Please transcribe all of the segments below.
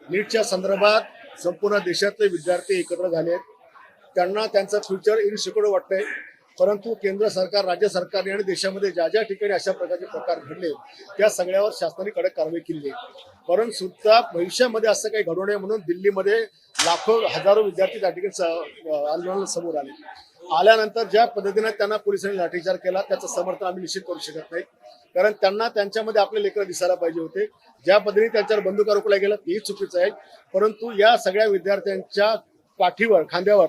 नीटच्या संदर्भात संपूर्ण देशातले विद्यार्थी एकत्र झाले आहेत. त्यांना त्यांचं फ्युचर इनसिक्युअर वाटतंय, परंतु केंद्र सरकार, राज्य सरकारने आणि देशामध्ये ज्या ज्या ठिकाणी अशा प्रकारचे प्रकार घडले त्या सगळ्यावर शासनाने कडक कारवाई केली आहे. परंतु सुद्धा भविष्यामध्ये असं काही घडू नये म्हणून दिल्लीमध्ये लाखो हजारो विद्यार्थी त्या ठिकाणी आंदोलनाला समोर आल्यानंतर ज्या पद्धतीने त्यांना पोलिसांनी लाठीचार केला त्याचं समर्थन आम्ही निश्चित करू शकत नाही. कारण त्यांना त्यांच्यामध्ये आपले लेकरं दिसायला पाहिजे होते. ज्या पद्धतीने त्यांच्यावर बंदुका रोखल्या गेल्या तेही चुकीचं आहे. परंतु या सगळ्या विद्यार्थ्यांच्या पाठीवर, खांद्यावर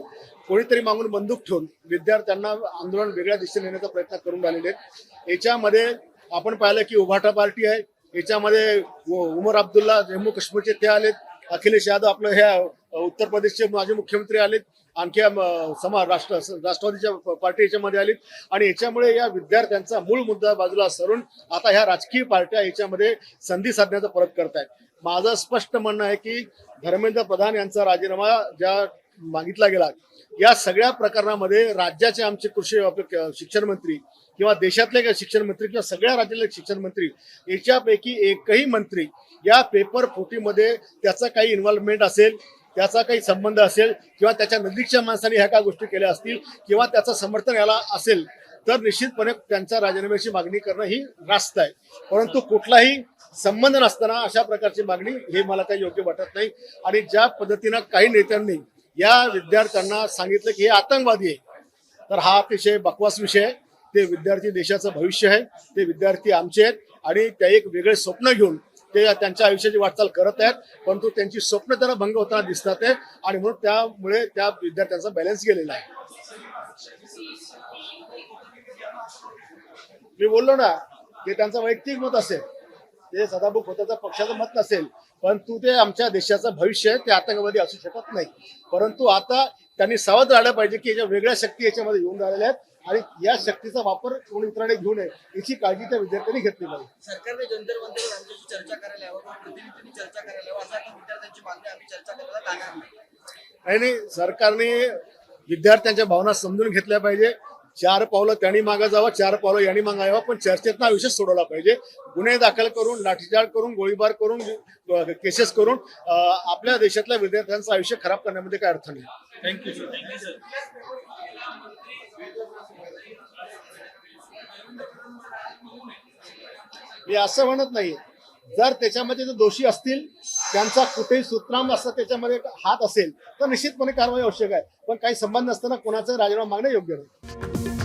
कोणीतरी मागून बंदूक ठेवून विद्यार्थ्यांना आंदोलन वेगळ्या दिशेने नेण्याचा प्रयत्न करून राहिलेले आहेत. याच्यामध्ये आपण पाहिलं की उभाटा पार्टी आहे, याच्यामध्ये उमर अब्दुल्ला जम्मू काश्मीरचे ते आलेत, अखिलेश यादव आपलं ह्या उत्तर प्रदेशचे माजी मुख्यमंत्री आलेत, आणखी राष्ट्रवादीच्या पार्टी याच्यामध्ये आलीत. आणि याच्यामुळे या विद्यार्थ्यांचा मूळ मुद्दा बाजूला सरून आता ह्या राजकीय पार्ट्या याच्यामध्ये संधी साधण्याचा परत करतायत. माझं स्पष्ट म्हणणं आहे की धर्मेंद्र प्रधान यांचा राजीनामा ज्या मागितला गेला, या सगळ्या प्रकरणामध्ये राज्याचे आमचे कृषी शिक्षण मंत्री किंवा देशातले शिक्षण मंत्री किंवा सगळ्या राज्यातले शिक्षण मंत्री याच्यापैकी एकही मंत्री या पेपर फुटीमध्ये त्याचा काही इन्व्हॉल्वमेंट असेल, त्याचा काही संबंध असेल किंवा त्याच्या नजीकच्या माणसांनी ह्या काही गोष्टी केल्या असतील किंवा त्याचं समर्थन याला असेल तर निश्चितपणे त्यांच्या राजीनाम्याची मागणी करणं ही रास्त आहे. परंतु कुठलाही संबंध नसताना अशा प्रकारची मागणी हे मला काही योग्य वाटत नाही. आणि ज्या पद्धतीनं काही नेत्यांनी या विद्यार्थ्यांना सांगितलं की हे आतंकवादी आहे, तर हा अतिशय बकवास विषय आहे. ते विद्यार्थी देशाचं भविष्य आहे, ते विद्यार्थी आमचे आहेत आणि त्या एक वेगळे स्वप्न घेऊन ते त्यांच्या आयुष्याची वाटचाल करत आहेत. परंतु त्यांची स्वप्न त्यांना भंग होताना दिसतात आहे आणि म्हणून त्यामुळे त्या विद्यार्थ्यांचा बॅलन्स गेलेला आहे. मी बोललो ना की त्यांचं वैयक्तिक मत असेल, ते सदाभाऊ खोताचं पक्षाचं मत नसेल, परंतु ते आमच्या देशाचं भविष्य आहे, ते आतंकवादी असू शकत नाही. परंतु आता त्यांनी सावध राहिलं पाहिजे की याच्या वेगळ्या शक्ती याच्यामध्ये येऊन राहिलेल्या आहेत आणि या शक्तीचा वापर कोणी इतरांनी घेऊ नये याची काळजी त्या विद्यार्थ्यांनी घेतली पाहिजे. सरकारने जंतर मंतरवर आमच्याशी चर्चा करायला यावं, प्रतिनिधींनी चर्चा करायला यावं, असं विद्यार्थ्यांची मागणी आम्ही चर्चा करायला तयार नाही. नाही, सरकारने विद्यार्थ्यांच्या भावना समजून घेतल्या पाहिजे. 4 पावलं त्यांनी मागे जावं, 4 पावलं यांनी मागे यावं, पण चर्चेत हा विषय सोडवला पाहिजे. गुन्हे दाखल करून, लाठीचार्ज करून, गोळीबार करून, केसेस करून आपल्या देशातल्या विद्यार्थ्यांचं आयुष्य खराब करण्यामध्ये काय अर्थ नाही. Thank you sir. Thank you sir. मी असं म्हणत नाही, जर त्याच्यामध्ये जर दोषी असतील, त्यांचा कुठेही सूत्रनाम असं त्याच्यामध्ये हात असेल तर निश्चितपणे कारवाई आवश्यक आहे. पण काही संबंध नसताना कोणाचा राजीनामा मागणं योग्य नाही.